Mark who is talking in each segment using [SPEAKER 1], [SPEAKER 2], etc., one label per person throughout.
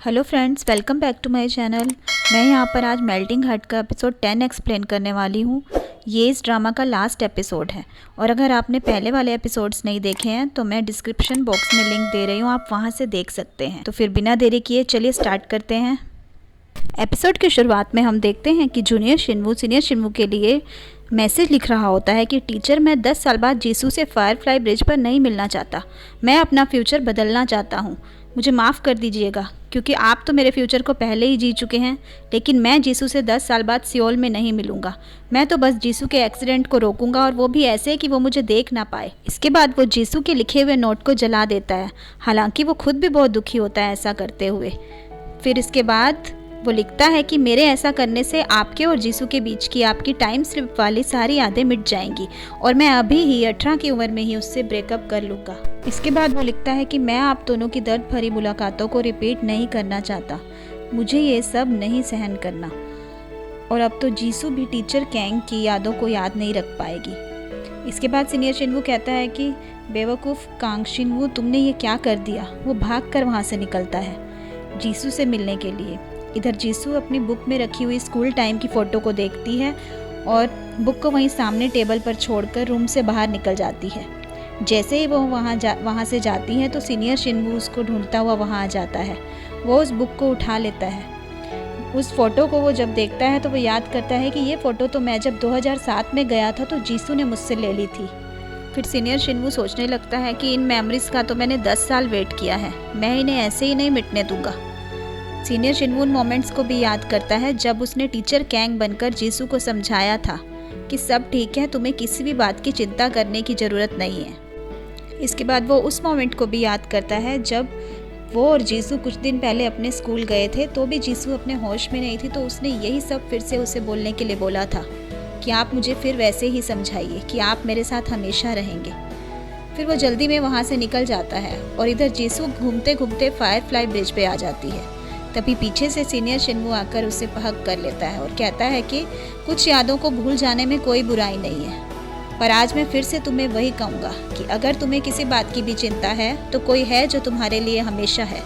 [SPEAKER 1] Hello friends, welcome back to my channel. मैं यहाँ पर आज मेल्टिंग हार्ट का एपिसोड 10 एक्सप्लेन करने वाली हूँ। ये इस ड्रामा का लास्ट एपिसोड है और अगर आपने पहले वाले एपिसोड्स नहीं देखे हैं तो मैं डिस्क्रिप्शन बॉक्स में लिंक दे रही हूँ, आप वहाँ से देख सकते हैं। तो फिर बिना देरी किए चलिए स्टार्ट करते हैं। एपिसोड की शुरुआत में हम देखते हैं कि जूनियर शिनवू सीनियर शिनवू के लिए मैसेज लिख रहा होता है कि टीचर, मैं 10 साल बाद जीसू से फायरफ्लाई ब्रिज पर नहीं मिलना चाहता। मैं अपना फ्यूचर बदलना चाहता हूँ। मुझे माफ़ कर दीजिएगा क्योंकि आप तो मेरे फ्यूचर को पहले ही जी चुके हैं, लेकिन मैं जीसू से 10 साल बाद सियोल में नहीं मिलूंगा। मैं तो बस जीसू के एक्सीडेंट को रोकूंगा और वो भी ऐसे कि वो मुझे देख ना पाए। इसके बाद वो जीसू के लिखे हुए नोट को जला देता है। हालांकि वो खुद भी बहुत दुखी होता है ऐसा करते हुए। फिर इसके बाद वो लिखता है कि मेरे ऐसा करने से आपके और जीसू के बीच की आपकी टाइम स्लिप वाली सारी यादें मिट जाएंगी और मैं अभी ही 18 की उम्र में ही उससे ब्रेकअप कर लूँगा। इसके बाद वो लिखता है कि मैं आप दोनों की दर्द भरी मुलाकातों को रिपीट नहीं करना चाहता। मुझे ये सब नहीं सहन करना। और अब तो जीसू भी टीचर कैंग की यादों को याद नहीं रख पाएगी। इसके बाद सीनियर शिनवू कहता है कि बेवकूफ़ कांग शिनवू, तुमने ये क्या कर दिया। वो भाग कर वहाँ से निकलता है जीसू से मिलने के लिए। इधर जीसू अपनी बुक में रखी हुई स्कूल टाइम की फ़ोटो को देखती है और बुक को वहीं सामने टेबल पर छोड़कर रूम से बाहर निकल जाती है। जैसे ही वो वहाँ से जाती है तो सीनियर शिनवू उसको ढूंढता हुआ वहाँ आ जाता है। वो उस बुक को उठा लेता है। उस फ़ोटो को वो जब देखता है तो वो याद करता है कि ये फ़ोटो तो मैं जब 2007 में गया था तो जीसू ने मुझसे ले ली थी। फिर सीनियर शिनवू सोचने लगता है कि इन मेमोरीज़ का तो मैंने 10 साल वेट किया है, मैं इन्हें ऐसे ही नहीं मिटने दूंगा। सीनियर शिनवू उन मोमेंट्स को भी याद करता है जब उसने टीचर कैंग बनकर जीसू को समझाया था कि सब ठीक है, तुम्हें किसी भी बात की चिंता करने की ज़रूरत नहीं है। इसके बाद वो उस मोमेंट को भी याद करता है जब वो और जीसू कुछ दिन पहले अपने स्कूल गए थे तो भी जीसू अपने होश में नहीं थी, तो उसने यही सब फिर से उसे बोलने के लिए बोला था कि आप मुझे फिर वैसे ही समझाइए कि आप मेरे साथ हमेशा रहेंगे। फिर वो जल्दी में वहाँ से निकल जाता है और इधर जीसू घूमते घूमते फायरफ्लाई ब्रिज पे आ जाती है। तभी पीछे से सीनियर शिनवू आकर उसे हग कर लेता है और कहता है कि कुछ यादों को भूल जाने में कोई बुराई नहीं है, पर आज मैं फिर से तुम्हें वही कहूँगा कि अगर तुम्हें किसी बात की भी चिंता है तो कोई है जो तुम्हारे लिए हमेशा है।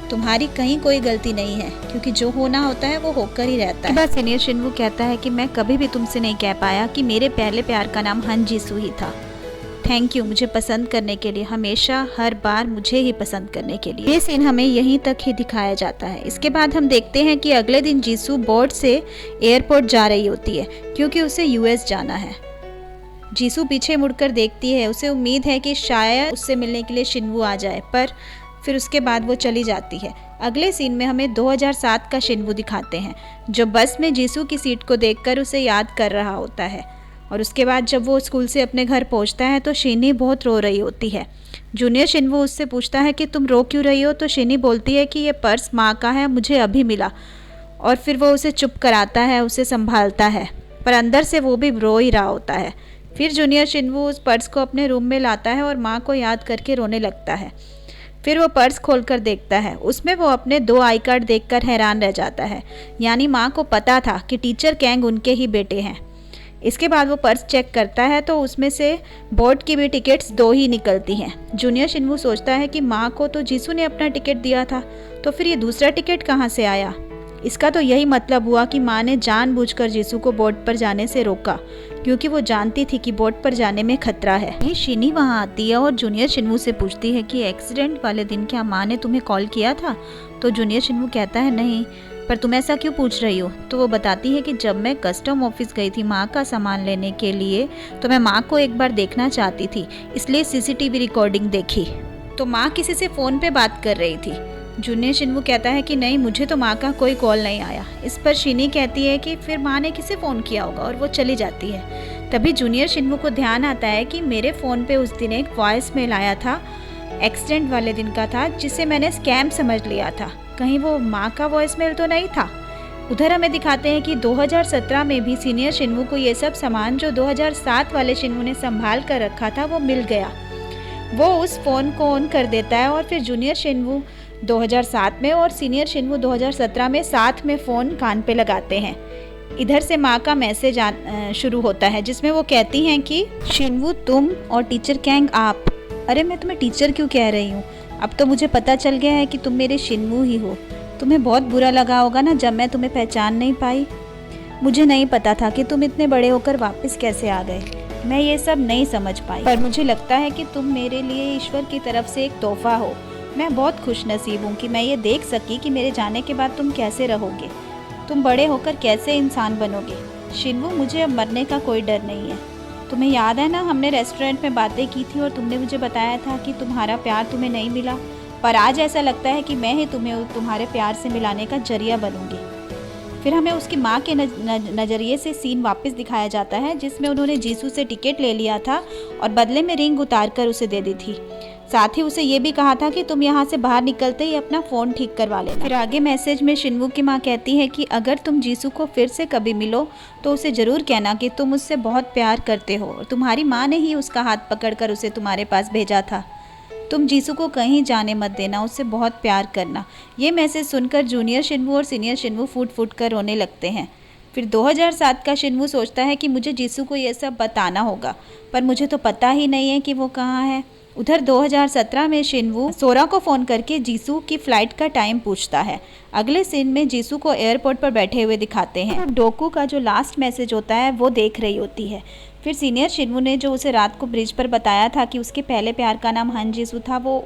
[SPEAKER 1] तुम्हारी कहीं कोई गलती नहीं है क्योंकि जो होना होता है वो होकर ही रहता है। सीनियर शिनवू कहता है कि मैं कभी भी तुमसे नहीं कह पाया कि मेरे पहले प्यार का नाम हन जीसू ही था। थैंक यू मुझे पसंद करने के लिए, हमेशा हर बार मुझे ही पसंद करने के लिए। ये सीन हमें यहीं तक ही दिखाया जाता है। इसके बाद हम देखते हैं कि अगले दिन जीसू बोर्ड से एयरपोर्ट जा रही होती है क्योंकि उसे यूएस जाना है। जीसू पीछे मुड़कर देखती है। उसे उम्मीद है कि शायद उससे मिलने के लिए शिनवू आ जाए, पर फिर उसके बाद वो चली जाती है। अगले सीन में हमें 2007 का शिनवू दिखाते हैं जो बस में जीसू की सीट को देखकर उसे याद कर रहा होता है। और उसके बाद जब वो स्कूल से अपने घर पहुंचता है तो शिनी बहुत रो रही होती है। जूनियर शिनवू उससे पूछता है कि तुम रो क्यों रही हो, तो शिनी बोलती है कि ये पर्स माँ का है, मुझे अभी मिला। और फिर वो उसे चुप कराता है, उसे संभालता है, पर अंदर से वो भी रो ही रहा होता है। फिर जूनियर शिनवू उस पर्स को अपने रूम में लाता है और माँ को याद करके रोने लगता है। फिर वो पर्स खोलकर देखता है, उसमें वो अपने 2 आई कार्ड देखकर हैरान रह जाता है। यानी माँ को पता था कि टीचर कैंग उनके ही बेटे हैं। इसके बाद वो पर्स चेक करता है तो उसमें से बोर्ड की भी टिकट्स 2 ही निकलती हैं। जूनियर शिनवू सोचता है कि माँ को तो जीसू ने अपना टिकट दिया था, तो फिर ये दूसरा टिकट कहाँ से आया। इसका तो यही मतलब हुआ कि माँ ने जानबूझकर जीसू को बोर्ड पर जाने से रोका क्योंकि वो जानती थी कि बोर्ड पर जाने में खतरा है। ये शिनी वहाँ आती है और जूनियर शिनवू से पूछती है कि एक्सीडेंट वाले दिन क्या माँ ने तुम्हें कॉल किया था। तो जूनियर शिनवू कहता है नहीं, पर तुम ऐसा क्यों पूछ रही हो। तो वो बताती है कि जब मैं कस्टम ऑफिस गई थी माँ का सामान लेने के लिए तो मैं माँ को एक बार देखना चाहती थी, इसलिए सीसीटीवी रिकॉर्डिंग देखी तो माँ किसी से फ़ोन पे बात कर रही थी। जूनियर शिनवू कहता है कि नहीं, मुझे तो माँ का कोई कॉल नहीं आया। इस पर शिनी कहती है कि फिर माँ ने किसे फ़ोन किया होगा और वो चली जाती है। तभी जूनियर शिनवू को ध्यान आता है कि मेरे फ़ोन पे उस दिन एक वॉइस मेल आया था, एक्सीडेंट वाले दिन का था, जिसे मैंने स्कैम समझ लिया था। कहीं वो माँ का वॉइस मेल तो नहीं था। उधर हमें दिखाते हैं कि 2017 में भी सीनियर शिनवू को ये सब सामान जो 2007 वाले शिनवू ने संभाल कर रखा था वो मिल गया। वो उस फ़ोन को ऑन कर देता है और फिर जूनियर शिनवू 2007 में और सीनियर शिनवू 2017 में साथ में फ़ोन कान पे लगाते हैं। इधर से माँ का मैसेज शुरू होता है जिसमें वो कहती हैं कि शिनवू तुम और टीचर कैंग आप। अरे मैं तुम्हें टीचर क्यों कह रही हूँ, अब तो मुझे पता चल गया है कि तुम मेरे शिनवू ही हो। तुम्हें बहुत बुरा लगा होगा ना जब मैं तुम्हें पहचान नहीं पाई। मुझे नहीं पता था कि तुम इतने बड़े होकर वापस कैसे आ गए। मैं ये सब नहीं समझ पाई, पर मुझे लगता है कि तुम मेरे लिए ईश्वर की तरफ से एक तोहफा हो। मैं बहुत खुश नसीब हूँ कि मैं ये देख सकी कि मेरे जाने के बाद तुम कैसे रहोगे, तुम बड़े होकर कैसे इंसान बनोगे। शिन्वू, मुझे अब मरने का कोई डर नहीं है। तुम्हें याद है ना, हमने रेस्टोरेंट में बातें की थी और तुमने मुझे बताया था कि तुम्हारा प्यार तुम्हें नहीं मिला, पर आज ऐसा लगता है कि मैं ही तुम्हें तुम्हारे प्यार से मिलाने का जरिया बनूंगी। फिर हमें उसकी माँ के नज़रिए से सीन वापस दिखाया जाता है जिसमें उन्होंने जीसू से टिकट ले लिया था और बदले में रिंग उतार कर उसे दे दी थी। साथ ही उसे ये भी कहा था कि तुम यहाँ से बाहर निकलते ही अपना फ़ोन ठीक करवा लेना। फिर आगे मैसेज में शिन्वू की माँ कहती है कि अगर तुम जीसू को फिर से कभी मिलो तो उसे ज़रूर कहना कि तुम उससे बहुत प्यार करते हो और तुम्हारी माँ ने ही उसका हाथ पकड़कर उसे तुम्हारे पास भेजा था। तुम जीसू को कहीं जाने मत देना, उससे बहुत प्यार करना। ये मैसेज सुनकर जूनियर शिन्वू और सीनियर शिन्वू फूट फूट कर रोने लगते हैं। फिर 2007 का शिन्वू सोचता है कि मुझे जीसू को ये सब बताना होगा, पर मुझे तो पता ही नहीं है कि वो कहाँ है। उधर 2017 में शिन्वू सोरा को फ़ोन करके जीसू की फ़्लाइट का टाइम पूछता है। अगले सीन में जीसू को एयरपोर्ट पर बैठे हुए दिखाते हैं। डोकू का जो लास्ट मैसेज होता है वो देख रही होती है। फिर सीनियर शिन्वू ने जो उसे रात को ब्रिज पर बताया था कि उसके पहले प्यार का नाम हन जीसू था, वो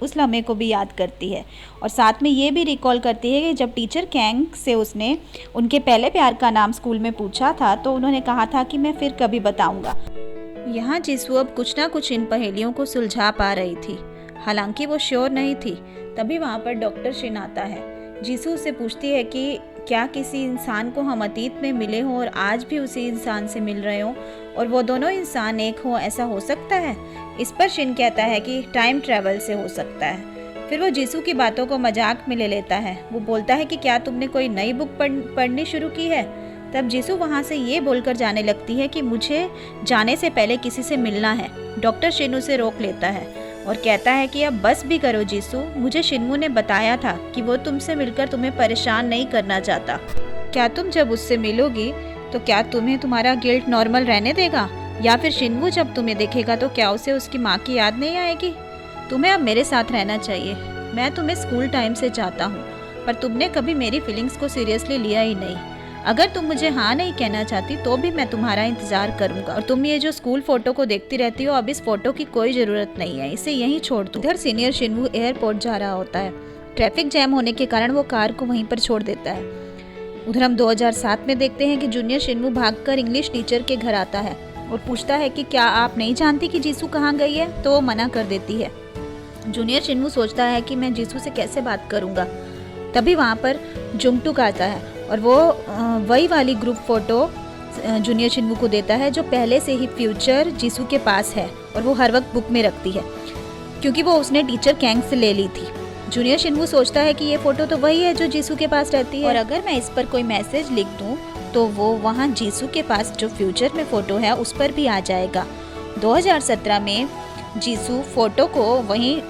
[SPEAKER 1] उस लम्हे को भी याद करती है और साथ में ये भी रिकॉल करती है कि जब टीचर कैंग से उसने उनके पहले प्यार का नाम स्कूल में पूछा था तो उन्होंने कहा था कि मैं फिर कभी बताऊंगा। यहाँ जीसू अब कुछ ना कुछ इन पहेलियों को सुलझा पा रही थी, हालांकि वो श्योर नहीं थी। तभी वहाँ पर डॉक्टर शिन आता है। जीसू उससे पूछती है कि क्या किसी इंसान को हम अतीत में मिले हों और आज भी उसी इंसान से मिल रहे हों और वो दोनों इंसान एक हों, ऐसा हो सकता है? इस पर शिन कहता है कि टाइम ट्रैवल से हो सकता है। फिर वो जीसू की बातों को मजाक में ले लेता है। वो बोलता है कि क्या तुमने कोई नई बुक पढ़नी शुरू की है? तब जीसू वहाँ से ये बोलकर जाने लगती है कि मुझे जाने से पहले किसी से मिलना है। डॉक्टर शिन उसे रोक लेता है और कहता है कि अब बस भी करो जीसू, मुझे शिन्वू ने बताया था कि वो तुमसे मिलकर तुम्हें परेशान नहीं करना चाहता। क्या तुम जब उससे मिलोगी तो क्या तुम्हें तुम्हारा गिल्ट नॉर्मल रहने देगा, या फिर शिन्वू जब तुम्हें देखेगा तो क्या उसे उसकी माँ की याद नहीं आएगी? तुम्हें अब मेरे साथ रहना चाहिए। मैं तुम्हें स्कूल टाइम से चाहता हूँ, पर तुमने कभी मेरी फीलिंग्स को सीरियसली लिया ही नहीं। अगर तुम मुझे हाँ नहीं कहना चाहती तो भी मैं तुम्हारा इंतजार करूंगा, और तुम ये जो स्कूल फोटो को देखती रहती हो, अब इस फोटो की कोई ज़रूरत नहीं है, इसे यहीं छोड़ दो। इधर सीनियर शिन्वू एयरपोर्ट जा रहा होता है। ट्रैफिक जैम होने के कारण वो कार को वहीं पर छोड़ देता है। उधर हम 2007 में देखते हैं कि जूनियर शिन्वू भागकर इंग्लिश टीचर के घर आता है और पूछता है कि क्या आप नहीं जानती कि जीसू कहाँ गई है, तो वो मना कर देती है। जूनियर शिन्वू सोचता है कि मैं जीसू से कैसे बात करूँगा। तभी वहाँ पर जुंगटुक आता है और वो वही वाली ग्रुप फोटो जूनियर शिन्वू को देता है जो पहले से ही फ्यूचर जीसू के पास है और वो हर वक्त बुक में रखती है क्योंकि वो उसने टीचर कैंग से ले ली थी। जूनियर शिन्वू सोचता है कि ये फ़ोटो तो वही है जो जीसू के पास रहती है और अगर मैं इस पर कोई मैसेज लिख दूँ तो वो वहाँ जीसू के पास जो फ्यूचर में फ़ोटो है उस पर भी आ जाएगा। 2017 में जीसू फ़ोटो को वहीं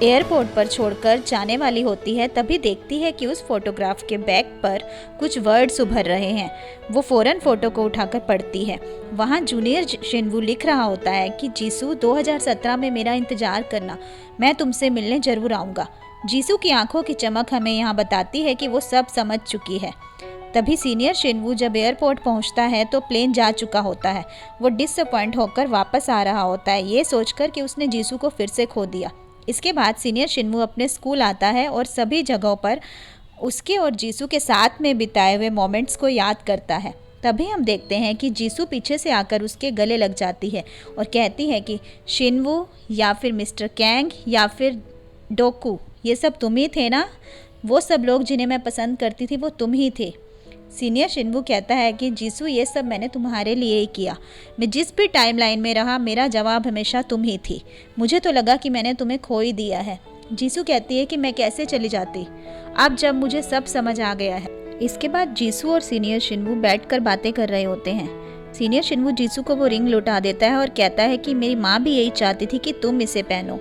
[SPEAKER 1] एयरपोर्ट पर छोड़कर जाने वाली होती है, तभी देखती है कि उस फोटोग्राफ के बैक पर कुछ वर्ड्स उभर रहे हैं। वो फ़ौरन फ़ोटो को उठाकर पढ़ती है। वहाँ जूनियर शिन्वू लिख रहा होता है कि जीसू 2017 में मेरा इंतज़ार करना, मैं तुमसे मिलने ज़रूर आऊँगा। जीसू की आंखों की चमक हमें यहाँ बताती है कि वो सब समझ चुकी है। तभी सीनियर शिन्वू जब एयरपोर्ट पहुँचता है तो प्लेन जा चुका होता है। वो डिसअपॉइंट होकर वापस आ रहा होता है, ये सोचकर कि उसने जीसू को फिर से खो दिया। इसके बाद सीनियर शिन्वू अपने स्कूल आता है और सभी जगहों पर उसके और जीसू के साथ में बिताए हुए मोमेंट्स को याद करता है। तभी हम देखते हैं कि जीसू पीछे से आकर उसके गले लग जाती है और कहती है कि शिन्वू या फिर मिस्टर कैंग या फिर डोकू, ये सब तुम ही थे ना? वो सब लोग जिन्हें मैं पसंद करती थी वो तुम ही थे। सीनियर शिन्वू कहता है कि जीसू ये सब मैंने तुम्हारे लिए ही किया। मैं जिस भी टाइमलाइन में रहा मेरा जवाब हमेशा तुम ही थी। मुझे तो लगा कि मैंने तुम्हें खो ही दिया है। जीसू कहती है कि मैं कैसे चली जाती, अब जब मुझे सब समझ आ गया है। इसके बाद जीसू और सीनियर शिन्वू बैठकर बातें कर रहे होते हैं। सीनियर शिन्वू जीसू को वो रिंग लौटा देता है और कहता है कि मेरी माँ भी यही चाहती थी कि तुम इसे पहनो।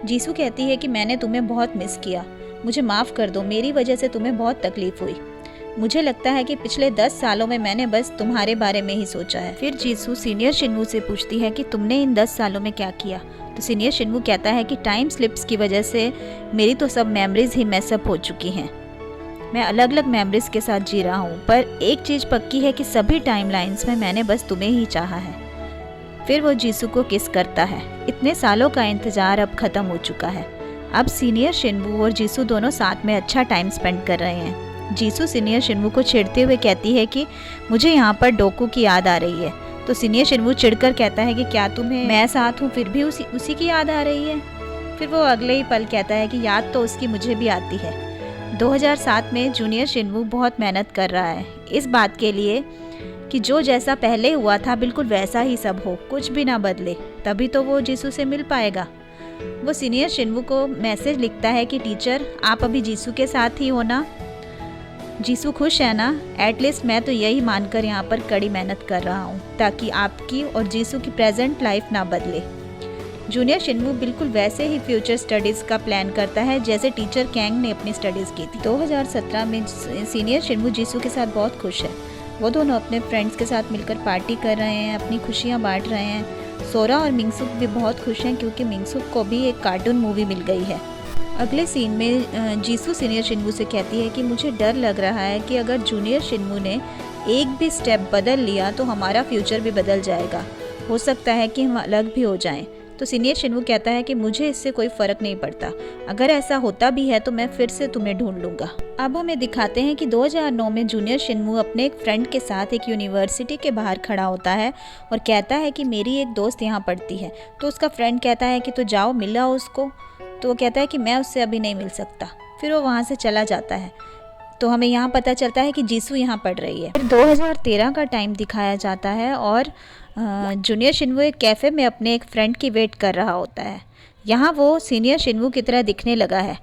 [SPEAKER 1] जीसू कहती है कि मैंने तुम्हें बहुत मिस किया, मुझे माफ़ कर दो, मेरी वजह से तुम्हें बहुत तकलीफ हुई। मुझे लगता है कि पिछले 10 सालों में मैंने बस तुम्हारे बारे में ही सोचा है। फिर जीसू सीनियर शिन्वू से पूछती है कि तुमने इन 10 सालों में क्या किया, तो सीनियर शिन्वू कहता है कि टाइम स्लिप्स की वजह से मेरी तो सब मेमोरीज ही मैसअप हो चुकी हैं। मैं अलग अलग मेमोरीज के साथ जी रहा हूँ, पर एक चीज़ पक्की है कि सभी टाइमलाइंस में मैंने बस तुम्हें ही चाहा है। फिर वो जीसू को किस करता है। इतने सालों का इंतज़ार अब ख़त्म हो चुका है। अब सीनियर शिनवू और जीसू दोनों साथ में अच्छा टाइम स्पेंड कर रहे हैं। जीसू सीनियर शिनवू को छेड़ते हुए कहती है कि मुझे यहाँ पर डोकू की याद आ रही है। तो सीनियर शिनवू चिढ़कर कहता है कि क्या तुम्हें मैं साथ हूँ फिर भी उसी की याद आ रही है। फिर वो अगले ही पल कहता है कि याद तो उसकी मुझे भी आती है। 2007 में जूनियर शिनवू बहुत मेहनत कर रहा है इस बात के लिए कि जो जैसा पहले हुआ था बिल्कुल वैसा ही सब हो, कुछ भी ना बदले, तभी तो वो जीसू से मिल पाएगा। वो सीनियर शिनवू को मैसेज लिखता है कि टीचर आप अभी जीसू के साथ ही हो ना, जीसू खुश है ना। एटलीस्ट मैं तो यही मानकर यहाँ पर कड़ी मेहनत कर रहा हूँ ताकि आपकी और जीसू की प्रेजेंट लाइफ ना बदले। जूनियर शिनवू बिल्कुल वैसे ही फ्यूचर स्टडीज़ का प्लान करता है जैसे टीचर कैंग ने अपनी स्टडीज़ की थी। 2017 में सीनियर शिनवू जीसू के साथ बहुत खुश है। वो दोनों अपने फ्रेंड्स के साथ मिलकर पार्टी कर रहे हैं, अपनी खुशियाँ बांट रहे हैं। सोरा और मिंगसुक भी बहुत खुश हैं क्योंकि मिंगसुक को भी एक कार्टून मूवी मिल गई है। अगले सीन में जीसू सीनियर शिनवू से कहती है कि मुझे डर लग रहा है कि अगर जूनियर शिनवू ने एक भी स्टेप बदल लिया तो हमारा फ्यूचर भी बदल जाएगा, हो सकता है कि हम अलग भी हो जाएं। तो सीनियर शिनवू कहता है कि मुझे इससे कोई फ़र्क नहीं पड़ता, अगर ऐसा होता भी है तो मैं फिर से तुम्हें ढूंढ लूँगा। अब हमें दिखाते हैं कि 2009 में जूनियर शिनवू अपने एक फ्रेंड के साथ एक यूनिवर्सिटी के बाहर खड़ा होता है और कहता है कि मेरी एक दोस्त यहाँ पढ़ती है। तो उसका फ्रेंड कहता है कि तो जाओ मिल आओ उसको। तो वो कहता है कि मैं उससे अभी नहीं मिल सकता। फिर वो वहाँ से चला जाता है। तो हमें यहाँ पता चलता है कि जीसू यहाँ पढ़ रही है। फिर 2013 का टाइम दिखाया जाता है और जूनियर शिनवू एक कैफ़े में अपने एक फ्रेंड की वेट कर रहा होता है। यहाँ वो सीनियर शिनवू की तरह दिखने लगा है।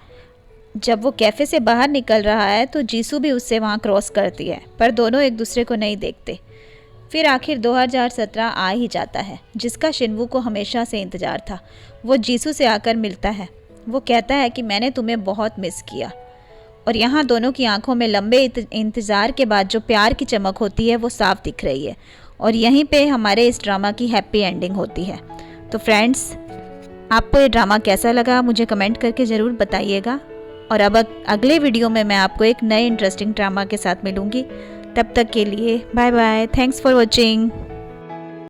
[SPEAKER 1] जब वो कैफ़े से बाहर निकल रहा है तो जीसू भी उससे वहाँ क्रॉस करती है, पर दोनों एक दूसरे को नहीं देखते। फिर आखिर 2017 आ ही जाता है जिसका शिनवू को हमेशा से इंतज़ार था। वो जीसू से आकर मिलता है। वो कहता है कि मैंने तुम्हें बहुत मिस किया। और यहाँ दोनों की आंखों में लंबे इंतज़ार के बाद जो प्यार की चमक होती है वो साफ दिख रही है। और यहीं पे हमारे इस ड्रामा की हैप्पी एंडिंग होती है। तो फ्रेंड्स, आपको ये ड्रामा कैसा लगा मुझे कमेंट करके ज़रूर बताइएगा। और अब अगले वीडियो में मैं आपको एक नए इंटरेस्टिंग ड्रामा के साथ मिलूँगी। तब तक के लिए bye bye. Thanks for watching.